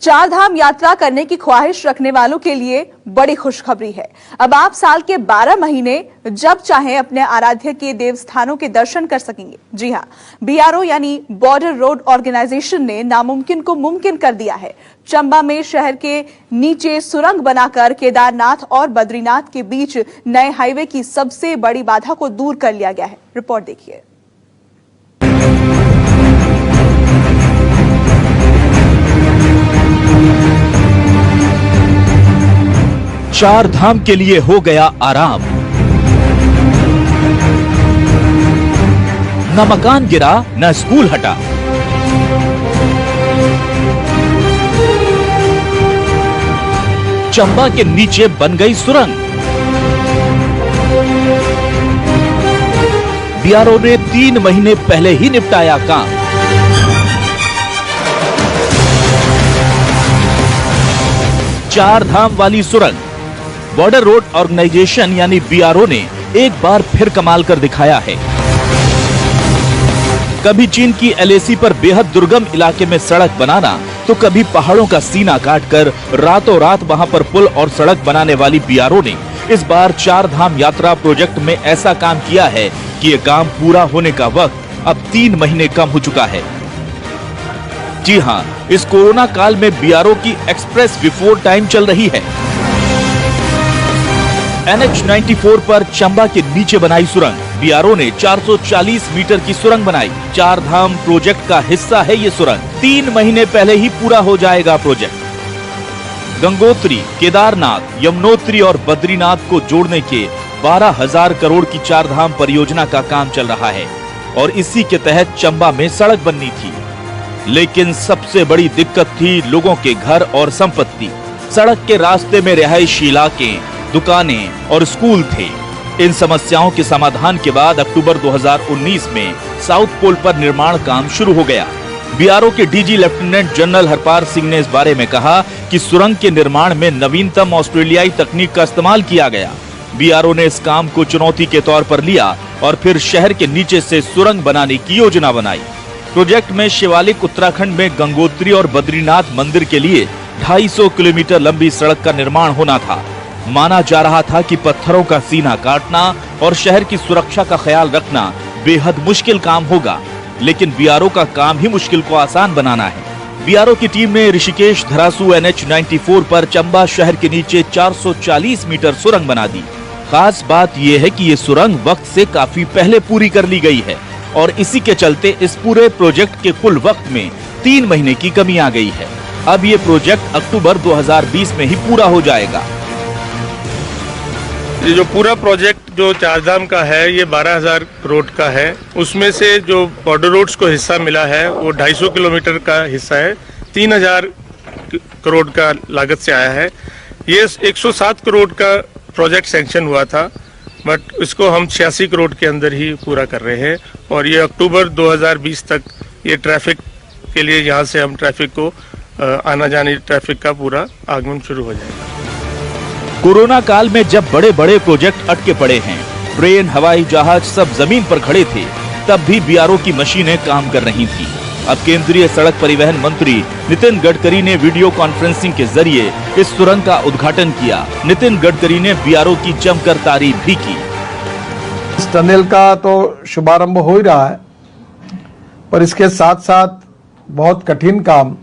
चार धाम यात्रा करने की ख्वाहिश रखने वालों के लिए बड़ी खुशखबरी है। अब आप साल के 12 महीने जब चाहें अपने आराध्य के देवस्थानों के दर्शन कर सकेंगे। जी हां, बीआरओ यानी बॉर्डर रोड ऑर्गेनाइजेशन ने नामुमकिन को मुमकिन कर दिया है। चंबा में शहर के नीचे सुरंग बनाकर केदारनाथ और बद्रीनाथ के बीच नए हाईवे की सबसे बड़ी बाधा को दूर कर लिया गया है। रिपोर्ट देखिए। चार धाम के लिए हो गया आराम। न मकान गिरा न स्कूल हटा। चंबा के नीचे बन गई सुरंग। बीआरओ ने 3 महीने पहले ही निपटाया काम। चार धाम वाली सुरंग। बॉर्डर रोड ऑर्गेनाइजेशन यानी बीआरओ ने एक बार फिर कमाल कर दिखाया है। कभी चीन की एलएसी पर बेहद दुर्गम इलाके में सड़क बनाना, तो कभी पहाड़ों का सीना काटकर रातों रात वहां पर पुल और सड़क बनाने वाली बीआरओ ने इस बार चार धाम यात्रा प्रोजेक्ट में ऐसा काम किया है कि ये काम पूरा होने का वक्त अब 3 महीने कम हो चुका है। जी हां, इस कोरोना काल में बीआरओ की एक्सप्रेस बिफोर टाइम चल रही है। NH 94 पर चंबा के नीचे बनाई सुरंग। बीआरओ ने 440 मीटर की सुरंग बनाई। चार धाम प्रोजेक्ट का हिस्सा है ये सुरंग। 3 महीने पहले ही पूरा हो जाएगा प्रोजेक्ट। गंगोत्री, केदारनाथ, यमुनोत्री और बद्रीनाथ को जोड़ने के 12,000 करोड़ की चार धाम परियोजना का काम चल रहा है और इसी के तहत चंबा में सड़क बननी थी। लेकिन सबसे बड़ी दिक्कत थी लोगों के घर और संपत्ति। सड़क के रास्ते में रिहायशी इलाके, दुकानें और स्कूल थे। इन समस्याओं के समाधान के बाद अक्टूबर 2019 में साउथ पोल पर निर्माण काम शुरू हो गया। बीआरओ के DG lieutenant general Harpal Singh ने इस बारे में कहा कि सुरंग के निर्माण में नवीनतम ऑस्ट्रेलियाई तकनीक का इस्तेमाल किया गया। बीआरओ ने इस काम को चुनौती के तौर पर लिया और फिर शहर के नीचे से सुरंग बनाने की योजना बनाई। प्रोजेक्ट में शिवालिक उत्तराखंड में गंगोत्री और बद्रीनाथ मंदिर के लिए 250 किलोमीटर लंबी सड़क का निर्माण होना था। माना जा रहा था कि पत्थरों का सीना काटना और शहर की सुरक्षा का ख्याल रखना बेहद मुश्किल काम होगा, लेकिन बीआरओ का काम ही मुश्किल को आसान बनाना है। बीआरओ की टीम ने ऋषिकेश धरासू NH 94 पर चंबा शहर के नीचे 440 मीटर सुरंग बना दी। खास बात यह है कि ये सुरंग वक्त से काफी पहले पूरी कर ली गई है और इसी के चलते इस पूरे प्रोजेक्ट के कुल वक्त में 3 महीने की कमी आ गई है। अब ये प्रोजेक्ट अक्टूबर 2020 में ही पूरा हो जाएगा। ये जो पूरा प्रोजेक्ट जो चारधाम का है ये 12,000 करोड़ का है। उसमें से जो बॉर्डर रोड्स को हिस्सा मिला है वो 250 किलोमीटर का हिस्सा है। 3,000 करोड़ का लागत से आया है। ये 107 करोड़ का प्रोजेक्ट सैंक्शन हुआ था, बट इसको हम 86 करोड़ के अंदर ही पूरा कर रहे हैं और ये अक्टूबर 2020 तक ये ट्रैफिक के लिए यहाँ से हम ट्रैफिक को आना जाने ट्रैफिक का पूरा आगमन शुरू हो जाएगा। कोरोना काल में जब बड़े बड़े प्रोजेक्ट अटके पड़े हैं, ट्रेन, हवाई जहाज सब जमीन पर खड़े थे, तब भी बीआरओ की मशीनें काम कर रही थी। अब केंद्रीय सड़क परिवहन मंत्री नितिन गडकरी ने वीडियो कॉन्फ्रेंसिंग के जरिए इस सुरंग का उद्घाटन किया। नितिन गडकरी ने बीआरओ की जमकर तारीफ भी की। इस टनल का तो शुभारंभ हो ही रहा है, पर इसके साथ साथ बहुत कठिन काम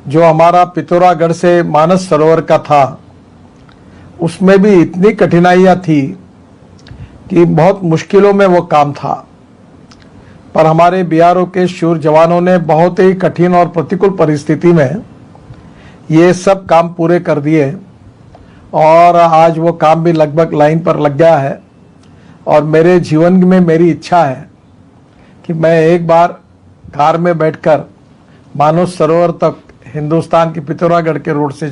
जो हमारा पिथौरागढ़ से मानस सरोवर का था, उसमें भी इतनी कठिनाइयां थी कि बहुत मुश्किलों में वो काम था, पर हमारे बीआरओ के शूर जवानों ने बहुत ही कठिन और प्रतिकूल परिस्थिति में ये सब काम पूरे कर दिए और आज वो काम भी लगभग लाइन पर लग गया है। और मेरे जीवन में मेरी इच्छा है कि मैं एक बार कार में बैठकर मानस सरोवर तक हिंदुस्तान के पिथौरागढ़ के रोड से